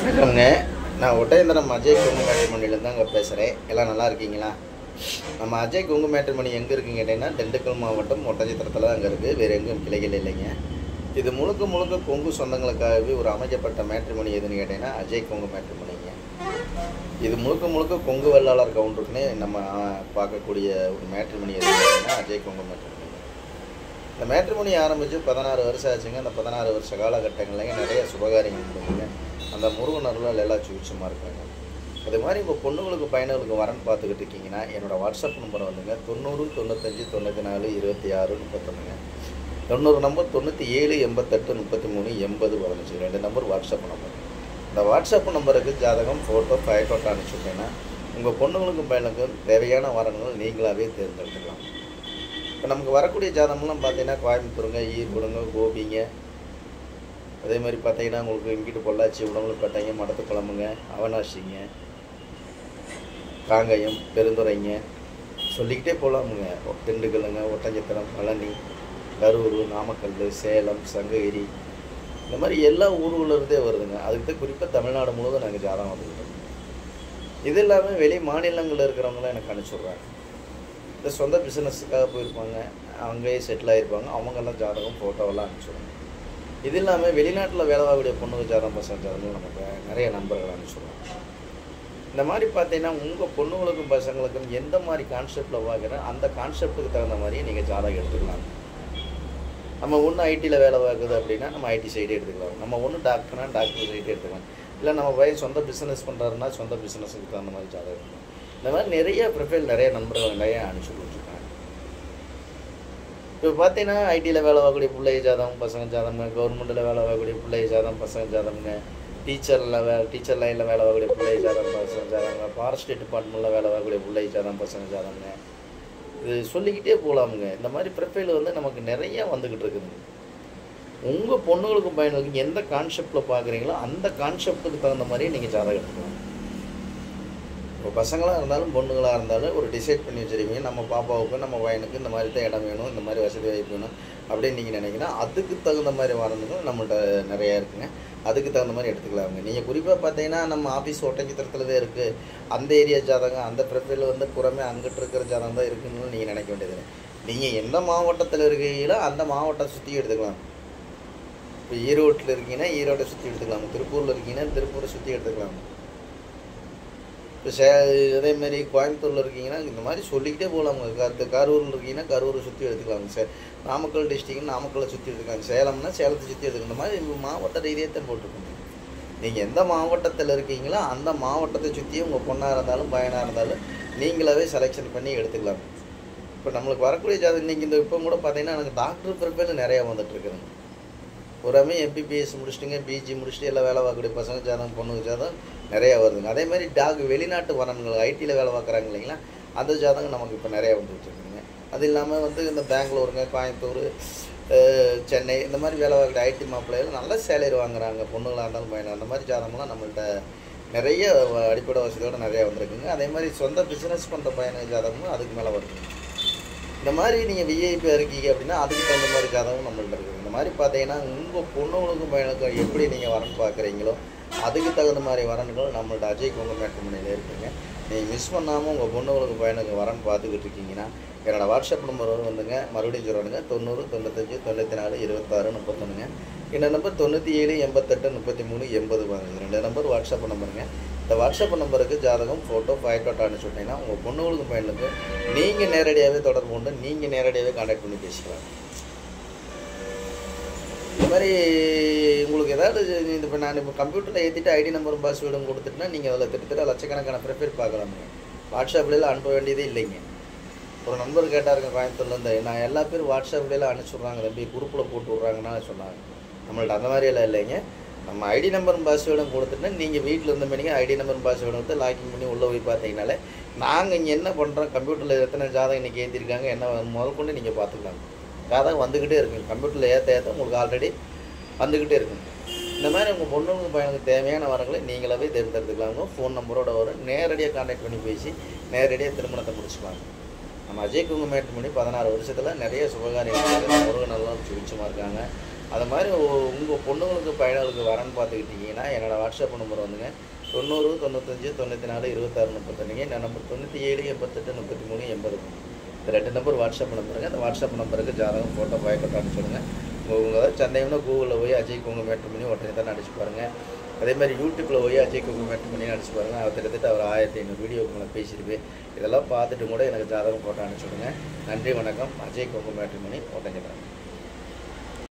வணக்கம்ங்க. நான் ஒட்டயந்திரம் அஜய் கொங்கு மேட்ரிமோனிலேருந்து அங்கே பேசுகிறேன். எல்லாம் நல்லா இருக்கீங்களா? நம்ம அஜய் கொங்கு மேட்ரிமோனி எங்கே இருக்குன்னு கேட்டிங்கன்னா, திண்டுக்கல் மாவட்டம் ஒட்டஞ்சத்திரத்தில் தான் அங்கே இருக்குது. வேறு எங்கேயும் கிளைகள் இல்லைங்க. இது முழுக்க முழுக்க கொங்கு சொந்தங்களுக்காகவே ஒரு அமைக்கப்பட்ட மேட்ரிமோனி எதுன்னு கேட்டிங்கன்னா, அஜய் கொங்கு மேட்ரிமோனிங்க. இது முழுக்க முழுக்க கொங்கு வெள்ளாளர் கவுண்டருக்குன்னே நம்ம பார்க்கக்கூடிய ஒரு மேட்ரிமோனி எதுன்னு கேட்டிங்கன்னா, அஜய் கொங்கு மேட்ரிமோனி. இந்த மேட்ரிமோனி ஆரம்பித்து 16 வருஷம் ஆச்சுங்க. அந்த 16 வருஷ காலகட்டங்கள்லைங்க நிறைய சுபகாரியங்கள் முடிஞ்சுங்க. அந்த முருகன் அருளால் எல்லாம் சுவிட்சமாக இருக்காங்க. அது மாதிரி இப்போ பொண்ணுங்களுக்கு பையனுங்களுக்கு வரன் பார்த்துக்கிட்டு இருக்கீங்கன்னா, என்னோடய வாட்ஸ்அப் நம்பர் வந்துங்க 90 95 94 26 31ங்க. 90 நம்பர் 97 88 33 80 15 2 நம்பர் வாட்ஸ்அப் நம்பர். இந்த வாட்ஸ்அப் நம்பருக்கு ஜாதகம், ஃபோட்டோ, ஃபைட்டோட்டோ அனுப்பிச்சுட்டேன்னா உங்கள் பொண்ணுங்களுக்கும் பையனுக்கும் தேவையான வரன்கள் நீங்களாகவே தேர்ந்தெடுத்துக்கலாம். இப்போ நமக்கு வரக்கூடிய ஜாதகம்லாம் பார்த்தீங்கன்னா கோயம்புத்தூருங்க, ஈரோடுங்க, கோபிங்க, அதே மாதிரி பார்த்தீங்கன்னா உங்களுக்கு இங்கிட்டு பொள்ளாச்சி, உடம்புப்பேட்டைங்க, மடத்துக்குளமுங்க, அவனாசிங்க, காங்கயம், பெருந்துறைங்க, சொல்லிக்கிட்டே போகலாமுங்க. திண்டுக்கல்லுங்க, ஒட்டஞ்சத்திரம், பழனி, கரூர், நாமக்கல், சேலம், சங்ககிரி, இந்த மாதிரி எல்லா ஊர்களிலிருந்தே வருதுங்க. அதுக்கு தான் குறிப்பாக தமிழ்நாடு முழுவதும் நாங்கள் ஜாதகம் வந்துக்கிட்டோம். இது இல்லாமல் வெளி மாநிலங்களில் இருக்கிறவங்களாம் எனக்கு அனுப்பிச்சுட்றாங்க. இந்த சொந்த பிஸ்னஸுக்காக போயிருப்பாங்க, அங்கேயே செட்டில் ஆகிருப்பாங்க, அவங்கெல்லாம் ஜாதகம், ஃபோட்டோவெல்லாம் அனுப்பிச்சுடுவாங்க. இது இல்லாமல் வெளிநாட்டில் வேலை வாங்கக்கூடிய பொண்ணுங்க ஜாதகம், பசங்க ஜாதகம் நமக்கு நிறைய நண்பர்கள் அனுப்பிச்சுடுவாங்க. இந்த மாதிரி பார்த்தீங்கன்னா உங்கள் பொண்ணுங்களுக்கும் பசங்களுக்கும் எந்த மாதிரி கான்செப்டில் பார்க்குறேன் அந்த கான்செப்டுக்கு தகுந்த மாதிரியே நீங்கள் ஜாதகம் எடுத்துக்கலாம். நம்ம ஒன்று ஐடியில் வேலை பார்க்குது அப்படின்னா நம்ம ஐடி சைடே எடுத்துக்கலாம். நம்ம ஒன்று டாக்டர்னா டாக்டர் சைடே எடுத்துக்கலாம். இல்லை நம்ம பையன் சொந்த பிஸ்னஸ் பண்ணுறாருன்னா சொந்த பிஸ்னஸுக்கு தகுந்த மாதிரி ஜாதகம் எடுத்துக்கலாம். இந்த மாதிரி நிறைய ப்ரொஃபைல் நிறைய நண்பர்கள் நிறைய அனுப்பிச்சு கொடுத்துருக்காங்க. இப்போ பார்த்தீங்கன்னா ஐடியில் வேலை வாங்கக்கூடிய பிள்ளை ஜாதகம், பசங்க ஜாதகங்க, கவர்மெண்ட்டில் வேலை வாங்கக்கூடிய பிள்ளை ஜாதகம், பசங்க ஜாதகங்க, டீச்சர் லைனில் வேலை வாங்கக்கூடிய பிள்ளை ஜாதகம், பசங்க ஜாதகங்க, ஃபாரஸ்ட் டிபார்ட்மெண்ட்டில் வேலை வாங்கக்கூடிய பிள்ளை ஜாதகம், பசங்க ஜாதகங்க, இது சொல்லிக்கிட்டே போகலாமுங்க. இந்த மாதிரி ப்ரொஃபைல் வந்து நமக்கு நிறையா வந்துக்கிட்டு இருக்குதுங்க. உங்கள் பொண்ணுங்களுக்கும் பையனுக்கும் எந்த கான்செப்டில் பார்க்குறீங்களோ அந்த கான்செப்டுக்கு தகுந்த மாதிரியே நீங்கள் ஜாதகம் எடுத்துக்கலாம். இப்போ பசங்களாக இருந்தாலும் பொண்ணுங்களாக இருந்தாலும் ஒரு டிசைட் பண்ணி வச்சுருவீங்க, நம்ம பாப்பாவுக்கு நம்ம பையனுக்கு இந்த மாதிரி தான் இடம் வேணும், இந்த மாதிரி வசதி வாய்ப்பு வேணும் அப்படின்னு நீங்கள் நினைக்கினா அதுக்கு தகுந்த மாதிரி வரணுங்கள் நம்மள்கிட்ட நிறையா இருக்குங்க. அதுக்கு தகுந்த மாதிரி எடுத்துக்கலாமுங்க. நீங்கள் குறிப்பாக பார்த்தீங்கன்னா நம்ம ஆஃபீஸ் ஒட்டஞ்சத்திரத்தில் தான் இருக்குது, அந்த ஏரியா ஜாதகம், அந்த ப்ரொஃபைல் வந்து புறமே அங்கிட்டு இருக்கிற ஜாதகம் தான் இருக்குன்னு நீங்கள் நினைக்க வேண்டியது. நீங்கள் எந்த மாவட்டத்தில் இருக்கீங்களோ அந்த மாவட்டத்தை சுற்றி எடுத்துக்கலாம். இப்போ ஈரோட்டில் இருக்கீங்கன்னா ஈரோட்டை சுற்றி எடுத்துக்கலாம், திருப்பூரில் இருக்கீங்கன்னா திருப்பூரை சுற்றி எடுத்துக்கலாம். இப்போ அதேமாரி கோயம்புத்தூரில் இருக்கீங்கன்னா இந்த மாதிரி சொல்லிக்கிட்டே போகலாமுங்க. கரூரில் இருக்கீங்கன்னா கரூரை சுற்றி எடுத்துக்கலாங்க. நாமக்கல் டிஸ்ட்ரிக்ட்னு நாமக்கல்லை சுற்றி எடுத்துக்கலாங்க. சேலம்னா சேலத்தை சுற்றி எடுத்துக்கலாம். இந்த மாதிரி மாவட்ட ரீதியாக தான் போட்டிருக்கோங்க. நீங்கள் எந்த மாவட்டத்தில் இருக்கீங்களோ அந்த மாவட்டத்தை சுற்றியும் உங்கள் பொண்ணாக இருந்தாலும் பையனாக இருந்தாலும் நீங்களாவே செலெக்ஷன் பண்ணி எடுத்துக்கலாம். இப்போ நம்மளுக்கு வரக்கூடிய ஜாதகம் இன்றைக்கி இந்த இப்போ கூட பார்த்தீங்கன்னா எனக்கு டாக்டர் ப்ரிப்பேர் நிறையா வந்துட்டுருக்குதுங்க. பூராமே எம்பிபிஎஸ் முடிச்சுட்டுங்க, பிஜி முடிச்சுட்டு எல்லாம் வேலை பார்க்கக்கூடிய பசங்க ஜாதகம், பொண்ணுங்க ஜாதகம் நிறையா வருதுங்க. அதே மாதிரி வெளிநாட்டு வரன்கள் ஐடியில் வேலை பார்க்குறாங்க இல்லைங்களா, அந்த ஜாதகம் நமக்கு இப்போ நிறையா வந்துட்டு இருக்குங்க. அது இல்லாமல் வந்து இந்த பெங்களூருங்க, கோயம்புத்தூர், சென்னை இந்த மாதிரி வேலை பார்க்குற ஐடி மாப்பிள்ளைகள் நல்ல சேலரி வாங்குறாங்க, பொண்ணுங்களாக இருந்தாலும் பையனாக. அந்த மாதிரி ஜாதகம்லாம் நம்மள்கிட்ட நிறைய அடிப்படை வசதியோடு நிறையா வந்திருக்குங்க. அதே மாதிரி சொந்த பிஸ்னஸ் பண்ணுற பையன ஜாதகமும் அதுக்கு மேலே வருதுங்க. இந்த மாதிரி நீங்கள் விஐபியாக இருக்கீங்க அப்படின்னா அதுக்கு தகுந்த மாதிரி ஜாதகம் நம்மள்ட்ட இருக்குது. இந்த மாதிரி பார்த்தீங்கன்னா உங்கள் பொண்ணுங்களுக்கும் பையனுக்கும் எப்படி நீங்கள் வரன் பார்க்குறீங்களோ அதுக்கு தகுந்த மாதிரி வரன்கள் நம்மள்ட்ட அஜய் கொங்கு மேட்ரிமோனியில் இருக்குங்க. நீங்கள் மிஸ் பண்ணாமல் உங்கள் பொண்ணுங்களுக்கு பையனுக்கு வரன் பார்த்துக்கிட்டு இருக்கீங்கன்னா என்னோடய வாட்ஸ்அப் நம்பர் வந்துங்க, மறுபடியும் சொல்லுவானுங்க 90 95 94 26 31ங்க. இந்த நம்பர் 97 88 33 80 15 2 நம்பர் வாட்ஸ்அப் நம்பருங்க. இந்த வாட்ஸ்அப் நம்பருக்கு ஜாதகம், ஃபோட்டோ, ஃபைட்டோட்டோ அனுப்பிச்சுட்டிங்கன்னா உங்கள் பொண்ணுங்களுக்கு பையனுக்கு நீங்கள் நேரடியாகவே தொடர்பு கொண்டு நீங்கள் நேரடியாகவே கான்டாக்ட் பண்ணி பேசிக்கலாம். இந்த மாதிரி உங்களுக்கு ஏதாவது இப்போ நான் இப்போ கம்ப்யூட்டரில் ஏற்றிட்டு ஐடி நம்பரும் பாஸ்வேர்டும் கொடுத்துட்டுனா நீங்கள் அதில் திட்டத்தட்ட லட்சக்கணக்கான ப்ரிஃபேர் பார்க்கலாமுங்க. வாட்ஸ்அப்லாம் அனுப்ப வேண்டியதே இல்லைங்க. ஒரு நண்பர் கேட்டாருங்க கோயம்புத்தூர்லேருந்து, நான் எல்லா பேரும் வாட்ஸ்அப்லாம் அனுப்பிச்சுட்றாங்க தம்பி, குரூப்பில் போட்டு விட்றாங்கன்னா சொன்னாங்க. நம்மள்ட்ட அந்த மாதிரியெல்லாம் இல்லைங்க. நம்ம ஐடி நம்பரும் பாஸ்வேர்டும் கொடுத்துட்டுனா நீங்கள் வீட்டில் இருந்த மாதிரிங்க ஐடி நம்பரும் பாஸ்வேர்டு வந்து லாக்கிங் பண்ணி உள்ளே போய் பார்த்தீங்கனாலே நாங்கள் இங்கே என்ன பண்ணுறோம், கம்ப்யூட்டரில் எத்தனை ஜாதகம் இன்றைக்கி ஏற்றிருக்காங்க என்ன முதல் கொண்டு நீங்கள் பார்த்துக்கலாம். ஜாதகம் வந்துக்கிட்டே இருக்குங்க. கம்ப்யூட்டரில் ஏற்ற உங்களுக்கு ஆல்ரெடி வந்துக்கிட்டே இருக்குங்க. இந்த மாதிரி உங்கள் பொண்ணுங்க பையனுக்கு தேவையான வரங்களை நீங்களாவே தேர்ந்தெடுத்துக்கலாங்க. ஃபோன் நம்பரோட வரும், நேரடியாக கான்டாக்ட் பண்ணி பேசி நேரடியாக திருமணத்தை முடிச்சுக்கலாங்க. நம்ம அஜய் கொங்கு மேட்ரிமோனி 16 வருஷத்தில் நிறைய சுபகாரியங்கள் முருகன் நல்லா சுவிச்சமாக இருக்காங்க. அது மாதிரி உங்கள் பொண்ணுங்களுக்கு பையனுக்கு வரேன்னு பார்த்துக்கிட்டிங்கன்னா என்னோடய வாட்ஸ்அப் நம்பர் வந்துங்க 90 95 94 26 32. என் நம்பர் 97 88 33 80. இந்த 2 நம்பர் வாட்ஸ்அப் நம்பருங்க. அந்த வாட்ஸ்அப் நம்பருக்கு ஜாதகம் ஃபோட்டோ பயக்கட்டை அனுப்பிச்சுடுங்க. உங்களுக்கு ஏதாவது சந்தேகம்னா கூகுளில் போய் அஜய் கொங்கு மேட்ரிமோனி ஒருத்தனை தான் அடிச்சு பாருங்கள். அதேமாதிரி யூடியூப்பில் போய் அஜய் கொங்கு மேட்ரிமோனி அடிச்சு பாருங்கள். அவர் கிட்டத்தட்ட அவர் 1500 வீடியோக்கு மேலே பேசியிருப்பேன். இதெல்லாம் பார்த்துட்டு கூட எனக்கு ஜாதகம் ஃபோட்டோ அனுப்பிச்சுடுங்க. நன்றி, வணக்கம். அஜய் கொங்கு மேட்ரிமோனி ஒட்டஞ்சதான்.